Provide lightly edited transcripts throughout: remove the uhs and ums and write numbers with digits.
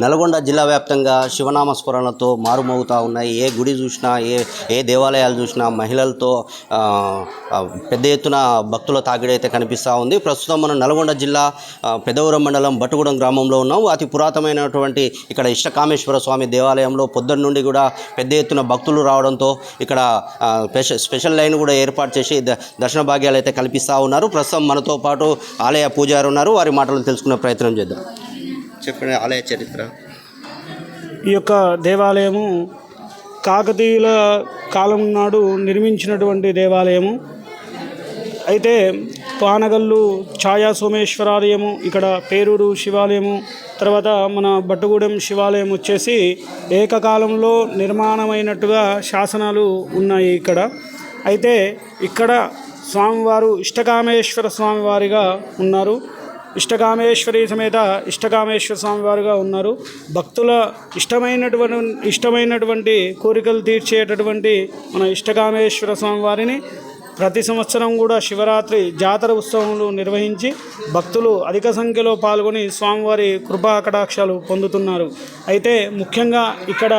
నల్గొండ జిల్లా వ్యాప్తంగా శివనామ స్మరణతో మారుమోగుతూ ఉన్నాయి. ఏ గుడి చూసినా ఏ దేవాలయాలు చూసినా మహిళలతో పెద్ద ఎత్తున భక్తుల తాకిడైతే కనిపిస్తూ ఉంది. ప్రస్తుతం మనం నల్గొండ జిల్లా పెదవరం మండలం బట్టుగూడెం గ్రామంలో ఉన్నాం. అతి పురాతనమైనటువంటి ఇక్కడ ఇష్టకామేశ్వర స్వామి దేవాలయంలో పొద్దున్న నుండి కూడా పెద్ద ఎత్తున భక్తులు రావడంతో ఇక్కడ స్పెషల్ లైన్ కూడా ఏర్పాటు చేసి దర్శన భాగ్యాలు అయితే కల్పిస్తూ ఉన్నారు. ప్రస్తుతం మనతో పాటు ఆలయ పూజారి ఉన్నారు. వారి మాటలను తెలుసుకునే ప్రయత్నం చేద్దాం. చెప్పండి, ఆలయ చరిత్ర. ఈ యొక్క దేవాలయము కాకతీయుల కాలం నాడు నిర్మించినటువంటి దేవాలయము. అయితే పానగల్లు ఛాయా సోమేశ్వరాలయము, ఇక్కడ పేరూరు శివాలయము, తర్వాత మన బట్టుగూడెం శివాలయం వచ్చేసి ఏకకాలంలో నిర్మాణమైనట్టుగా శాసనాలు ఉన్నాయి ఇక్కడ. అయితే ఇక్కడ స్వామివారు ఇష్టకామేశ్వర స్వామివారిగా ఉన్నారు. ఇష్టకామేశ్వరి సమేత ఇష్టకామేశ్వర స్వామివారుగా ఉన్నారు. భక్తుల ఇష్టమైనటువంటి కోరికలు తీర్చేటటువంటి మన ఇష్టకామేశ్వర స్వామివారిని ప్రతి సంవత్సరం కూడా శివరాత్రి జాతర ఉత్సవములు నిర్వహించి భక్తులు అధిక సంఖ్యలో పాల్గొని స్వామివారి కృపా కటాక్షాలు పొందుతున్నారు. అయితే ముఖ్యంగా ఇక్కడ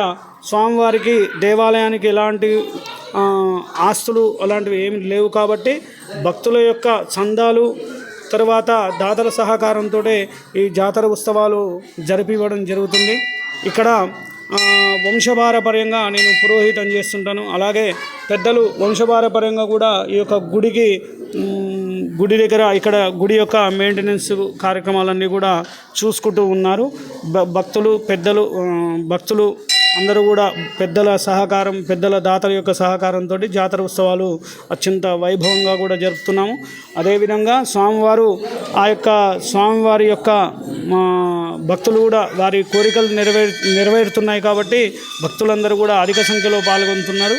స్వామివారికి దేవాలయానికి ఎలాంటి ఆస్తులు అలాంటివి ఏమి లేవు కాబట్టి భక్తుల యొక్క చందాలు తర్వాత దాతల సహకారంతో ఈ జాతర ఉత్సవాలు జరిపివ్వడం జరుగుతుంది. ఇక్కడ వంశపారపర్యంగా నేను పురోహితం చేస్తుంటాను. అలాగే పెద్దలు వంశపారపర్యంగా కూడా ఈ యొక్క గుడి దగ్గర ఇక్కడ గుడి యొక్క మెయింటెనెన్స్ కార్యక్రమాలన్నీ కూడా చూసుకుంటూ ఉన్నారు. భక్తులు అందరూ కూడా పెద్దల సహకారం, పెద్దల దాతల యొక్క సహకారంతో జాతర ఉత్సవాలు అత్యంత వైభవంగా కూడా జరుపుతున్నాము. అదేవిధంగా స్వామివారి యొక్క భక్తులు కూడా వారి కోరికలు నెరవేరుతున్నాయి కాబట్టి భక్తులందరూ కూడా అధిక సంఖ్యలో పాల్గొంటున్నారు.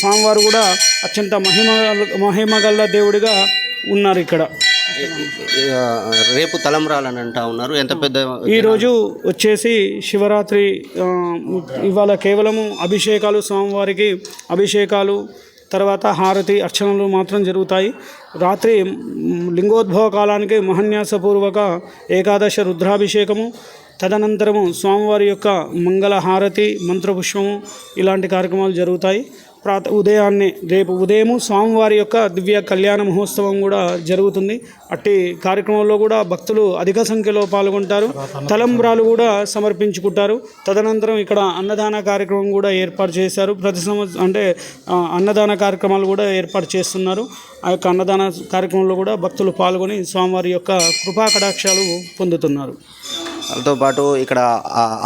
స్వామివారు కూడా అత్యంత మహిమగల దేవుడిగా ఉన్నారు ఇక్కడ. రేపు తలంబ్రాలని అంటా ఉన్నారు. ఎంత పెద్ద ఈరోజు వచ్చేసి శివరాత్రి. ఇవాళ కేవలము అభిషేకాలు, స్వామివారికి అభిషేకాలు, తర్వాత హారతి అర్చనలు మాత్రం జరుగుతాయి. రాత్రి లింగోద్భవ కాలానికి మహాన్యాసపూర్వక ఏకాదశ రుద్రాభిషేకము, తదనంతరము స్వామివారి యొక్క మంగళ హారతి, మంత్రపుష్పము ఇలాంటి కార్యక్రమాలు జరుగుతాయి. రేపు ఉదయము స్వామివారి యొక్క దివ్య కళ్యాణ మహోత్సవం కూడా జరుగుతుంది. అట్టి కార్యక్రమంలో కూడా భక్తులు అధిక సంఖ్యలో పాల్గొంటారు. తలంబ్రాలు కూడా సమర్పించుకుంటారు. తదనంతరం ఇక్కడ అన్నదాన కార్యక్రమం కూడా ఏర్పాటు చేశారు. ప్రతి సంవత్సరం అన్నదాన కార్యక్రమాలు కూడా ఏర్పాటు చేస్తున్నారు. ఆ యొక్క అన్నదాన కార్యక్రమంలో కూడా భక్తులు పాల్గొని స్వామివారి యొక్క కృపా కటాక్షాలు పొందుతున్నారు. దాంతో పాటు ఇక్కడ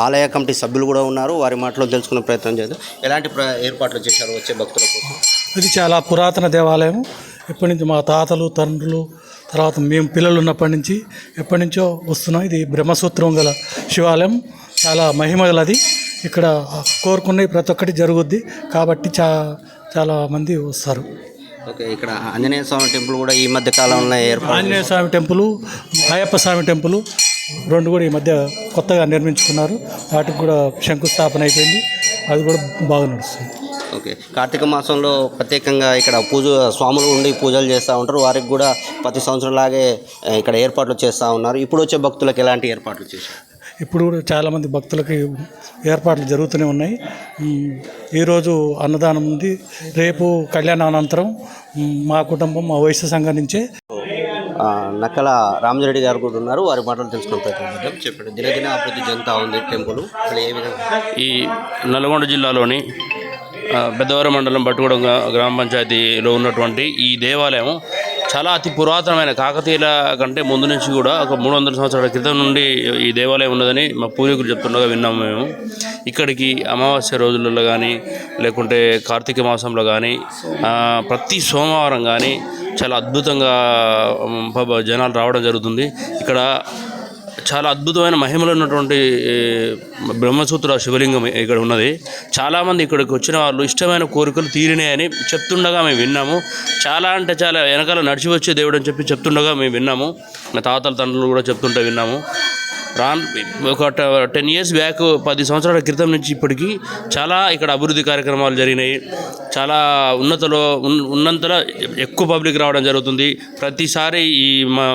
ఆలయ కమిటీ సభ్యులు కూడా ఉన్నారు. వారి మాటలో తెలుసుకునే ప్రయత్నం చేద్దాం. ఎలాంటి ఏర్పాట్లు చేశారు వచ్చే భక్తుల కోసం? ఇది చాలా పురాతన దేవాలయం. ఎప్పటి నుంచి మా తాతలు, తండ్రులు, తర్వాత మేము పిల్లలు ఉన్నప్పటి నుంచి ఎప్పటి నుంచో వస్తున్నాం. ఇది బ్రహ్మసూత్రం గల శివాలయం, చాలా మహిమగలది. ఇక్కడ కోరుకున్నవి ప్రతి ఒక్కటి జరుగుద్ది కాబట్టి చాలా మంది వస్తారు. ఓకే, ఇక్కడ ఆంజనేయ స్వామి టెంపుల్ కూడా ఈ మధ్య కాలంలో ఆంజనేయ స్వామి టెంపుల్, అయ్యప్ప స్వామి టెంపుల్ రెండు కూడా ఈ మధ్య కొత్తగా నిర్మించుకున్నారు. వాటికి కూడా శంకుస్థాపన అయిపోయింది. అది కూడా బాగా నడుస్తుంది. ఓకే, కార్తీక మాసంలో ప్రత్యేకంగా ఇక్కడ స్వాములు ఉండి పూజలు చేస్తూ ఉంటారు. వారికి కూడా ప్రతి సంవత్సరం లాగే ఇక్కడ ఏర్పాట్లు చేస్తూ ఉన్నారు. ఇప్పుడు వచ్చే భక్తులకు ఎలాంటి ఏర్పాట్లు చేశారు? ఇప్పుడు కూడా చాలామంది భక్తులకి ఏర్పాట్లు జరుగుతూనే ఉన్నాయి. ఈరోజు అన్నదానం ఉంది. రేపు కళ్యాణానంతరం మా కుటుంబం, మా వైశ్య సంఘం నుంచే నక్కల రామజరెడ్డి గారు కూడా ఉన్నారు. వారి మాటలు తెలుసుకునే ప్రయత్నం చేద్దాం. చెప్పండి, దినదిన అభివృద్ధి చెందుతూ ఉంది టెంపుల్. అసలు ఏ విధంగా ఈ నల్గొండ జిల్లాలోని పెద్దవరం మండలం బట్టుగూడెం గ్రామ పంచాయతీలో ఉన్నటువంటి ఈ దేవాలయం చాలా అతి పురాతనమైన, కాకతీయుల కంటే ముందు నుంచి కూడా ఒక 300 సంవత్సరాల క్రితం నుండి ఈ దేవాలయం ఉన్నదని మా పూర్వీకులు చెప్తుండగా విన్నాము మేము. ఇక్కడికి అమావాస్య రోజులలో కానీ లేకుంటే కార్తీక మాసంలో కానీ ప్రతి సోమవారం కానీ చాలా అద్భుతంగా జనాలు రావడం జరుగుతుంది. ఇక్కడ చాలా అద్భుతమైన మహిమలు ఉన్నటువంటి బ్రహ్మసూత్ర శివలింగం ఇక్కడ ఉన్నది. చాలామంది ఇక్కడికి వచ్చిన వాళ్ళు ఇష్టమైన కోరికలు తీరినాయని చెప్తుండగా మేము విన్నాము. చాలా అంటే చాలా వెనకాల నడిచి వచ్చే దేవుడు అని చెప్తుండగా మేము విన్నాము. మా తాతల తండ్రులు కూడా చెప్తుంటే విన్నాము. ఒక 10 years బ్యాక్ 10 సంవత్సరాల క్రితం నుంచి ఇప్పటికీ చాలా ఇక్కడ అభివృద్ధి కార్యక్రమాలు జరిగినాయి. చాలా ఉన్నంతలో ఎక్కువ పబ్లిక్ రావడం జరుగుతుంది. ప్రతిసారి ఈ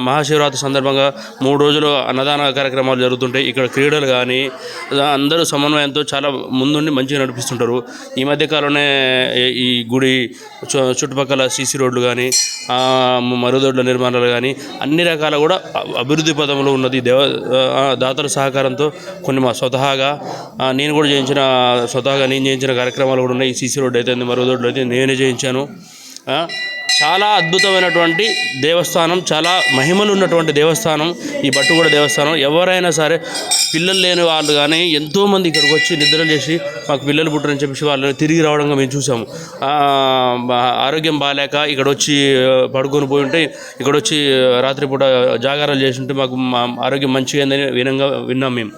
మహాశివరాత్రి సందర్భంగా 3 రోజులు అన్నదాన కార్యక్రమాలు జరుగుతుంటాయి. ఇక్కడ క్రీడలు కానీ అందరూ సమన్వయంతో చాలా ముందుండి మంచిగా నడిపిస్తుంటారు. ఈ మధ్యకాలంలోనే ఈ గుడి చుట్టుపక్కల సీసీ రోడ్లు కానీ మరుగుదొడ్ల నిర్మాణాలు కానీ అన్ని రకాల కూడా అభివృద్ధి పదంలో ఉన్నది. దాతల సహకారంతో కొన్ని మా స్వతహాగా నేను చేయించిన కార్యక్రమాలు కూడా ఉన్నాయి. ఈ సీసీ రోడ్డు అయితే మరుగుదొడ్లు అయితే నేనే చేయించాను. చాలా అద్భుతమైనటువంటి దేవస్థానం, చాలా మహిమలు ఉన్నటువంటి దేవస్థానం ఈ బట్టుగూడ దేవస్థానం. ఎవరైనా సరే పిల్లలు లేని వాళ్ళు కానీ ఎంతోమంది ఇక్కడికి వచ్చి నిద్రలు చేసి మాకు పిల్లలు పుట్టరని చెప్పేసి వాళ్ళని తిరిగి రావడంగా మేము చూసాము. ఆరోగ్యం బాగాలేక ఇక్కడ వచ్చి పడుకొని పోయి ఉంటే ఇక్కడ వచ్చి రాత్రిపూట జాగారాలు చేసి ఉంటే మాకు ఆరోగ్యం మంచిగా అయిందని విన్నాం మేము.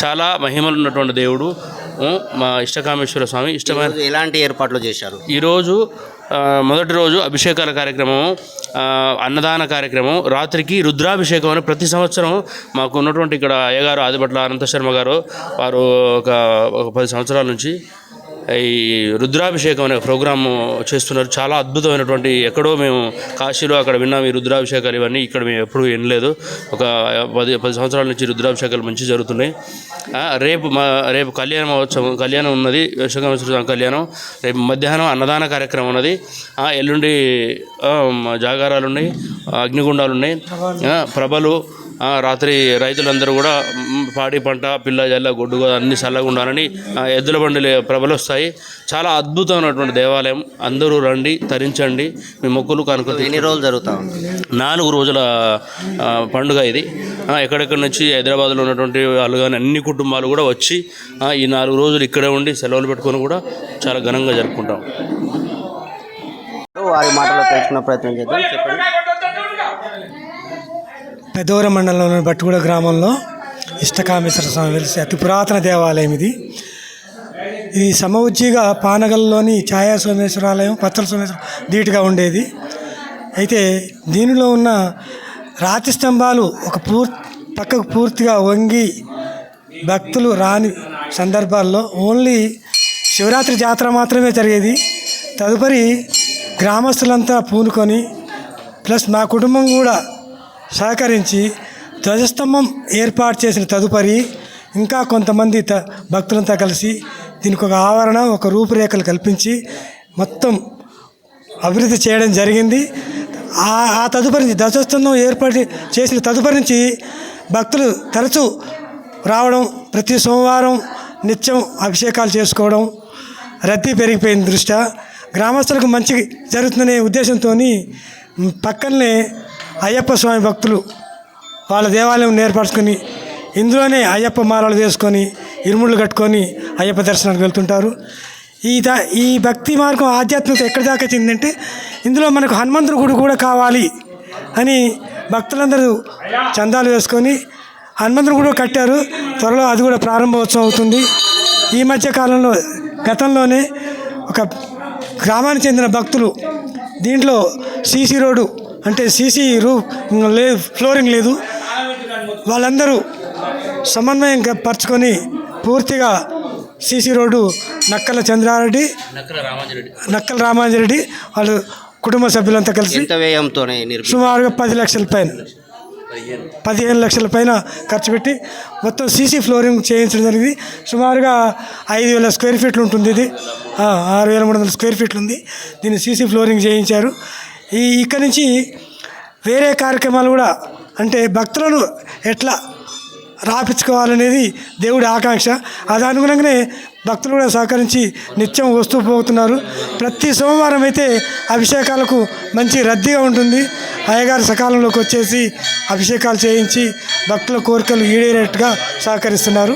చాలా మహిమలు ఉన్నటువంటి దేవుడు మా ఇష్టకామేశ్వర స్వామి. ఇష్టమైన ఎలాంటి ఏర్పాట్లు చేశారు? ఈరోజు మొదటి రోజు అభిషేకాల కార్యక్రమం, అన్నదాన కార్యక్రమం, రాత్రికి రుద్రాభిషేకం అని ప్రతి సంవత్సరం మాకు ఉన్నటువంటి ఇక్కడ అయ్యగారు ఆదిభట్ల అనంత శర్మ గారు వారు ఒక 10 సంవత్సరాల నుంచి ఈ రుద్రాభిషేకం అనే ప్రోగ్రాము చేస్తున్నారు. చాలా అద్భుతమైనటువంటి, ఎక్కడో మేము కాశీలో అక్కడ విన్నాము ఈ రుద్రాభిషేకాలు ఇవన్నీ. ఇక్కడ మేము ఎప్పుడూ వినలేదు. ఒక 10 సంవత్సరాల నుంచి రుద్రాభిషేకాలు మంచి జరుగుతున్నాయి. రేపు కళ్యాణం ఉన్నది, విశ్వకర్మేశ్వర కళ్యాణం. రేపు మధ్యాహ్నం అన్నదాన కార్యక్రమం ఉన్నది. ఎల్లుండి జాగారాలు ఉన్నాయి, అగ్నిగుండాలు ఉన్నాయి, ప్రభలు. రాత్రి రైతులందరూ కూడా పాడి పంట పిల్ల జల్ల గొడ్డు అన్ని చల్లగా ఉండాలని ఎద్దుల బండి ప్రభలు వస్తాయి. చాలా అద్భుతమైనటువంటి దేవాలయం. అందరూ రండి, తరించండి, మీ మొక్కులు కనుక. ఎన్ని రోజులు జరుగుతా? 4 రోజుల పండుగ ఇది. ఎక్కడెక్కడి నుంచి హైదరాబాద్లో ఉన్నటువంటి వాళ్ళు కానీ అన్ని కుటుంబాలు కూడా వచ్చి ఈ 4 రోజులు ఇక్కడే ఉండి సెలవులు పెట్టుకొని కూడా చాలా ఘనంగా జరుపుకుంటాం. వారి మాటలో తెలుసుకున్న ప్రయత్నం చేద్దాం. చెప్పండి. పెద్దవరం మండలంలోని బట్టుగూడ గ్రామంలో ఇష్టకామేశ్వర స్వామి వెలిసి అతి పురాతన దేవాలయం ఇది. ఇది సమవుజ్జిగా పానగల్లోని ఛాయా సోమేశ్వరాలయం, పచ్చల సోమేశ్వరం ధీటుగా ఉండేది. అయితే దీనిలో ఉన్న రాతి స్తంభాలు పక్కకు పూర్తిగా వంగి భక్తులు రాని సందర్భాల్లో ఓన్లీ శివరాత్రి జాతర మాత్రమే జరిగేది. తదుపరి గ్రామస్తులంతా పూనుకొని ప్లస్ మా కుటుంబం కూడా సహకరించి ధ్వజస్తంభం ఏర్పాటు చేసిన తదుపరి ఇంకా కొంతమంది భక్తులంతా కలిసి దీనికి ఒక ఆవరణ, ఒక రూపురేఖలు కల్పించి మొత్తం అభివృద్ధి చేయడం జరిగింది. ఆ తదుపరి ధ్వజస్తంభం ఏర్పాటు చేసిన తదుపరి నుంచి భక్తులు తరచూ రావడం, ప్రతి సోమవారం నిత్యం అభిషేకాలు చేసుకోవడం, రద్దీ పెరిగిపోయిన దృష్ట్యా గ్రామస్తులకు మంచి జరుగుతుందనే ఉద్దేశంతో పక్కనే అయ్యప్ప స్వామి భక్తులు వాళ్ళ దేవాలయం ఏర్పరచుకొని ఇందులోనే అయ్యప్ప మాలలు వేసుకొని ఇరుముళ్ళు కట్టుకొని అయ్యప్ప దర్శనానికి వెళ్తుంటారు. ఈ భక్తి మార్గం ఆధ్యాత్మికత ఎక్కడి దాకా చెందిందంటే ఇందులో మనకు హనుమంతుడి గుడి కూడా కావాలి అని భక్తులందరూ చందాలు వేసుకొని హనుమంతుడి గుడి కట్టారు. త్వరలో అది కూడా ప్రారంభోత్సవం అవుతుంది. ఈ మధ్య కాలంలో గతంలోనే ఒక గ్రామానికి చెందిన భక్తులు దీంట్లో సీసీ రోడ్డు అంటే సీసీ ఫ్లోరింగ్ లేదు, వాళ్ళందరూ సమన్వయం పరుచుకొని పూర్తిగా సీసీ రోడ్డు నక్కల రామాంజరెడ్డి వాళ్ళు కుటుంబ సభ్యులంతా కలిసి ఎంత వ్యయంతో సుమారుగా 10 లక్షల పైన 15 లక్షల పైన ఖర్చు పెట్టి మొత్తం సీసీ ఫ్లోరింగ్ చేయించడం జరిగింది. సుమారుగా 5,000 స్క్వేర్ ఫీట్లు ఉంటుంది. ఇది 6,300 స్క్వేర్ ఫీట్లు ఉంది. దీన్ని సీసీ ఫ్లోరింగ్ చేయించారు. ఇక్కడి నుంచి వేరే కార్యక్రమాలు కూడా అంటే భక్తులను ఎట్లా రాపించుకోవాలనేది దేవుడి ఆకాంక్ష. అది అనుగుణంగానే భక్తులు కూడా సహకరించి నిత్యం వస్తూ పోతున్నారు. ప్రతి సోమవారం అయితే అభిషేకాలకు మంచి రద్దీగా ఉంటుంది. అయ్యగారు సకాలంలోకి వచ్చేసి అభిషేకాలు చేయించి భక్తుల కోరికలు ఈడేరేట్టుగా సహకరిస్తున్నారు.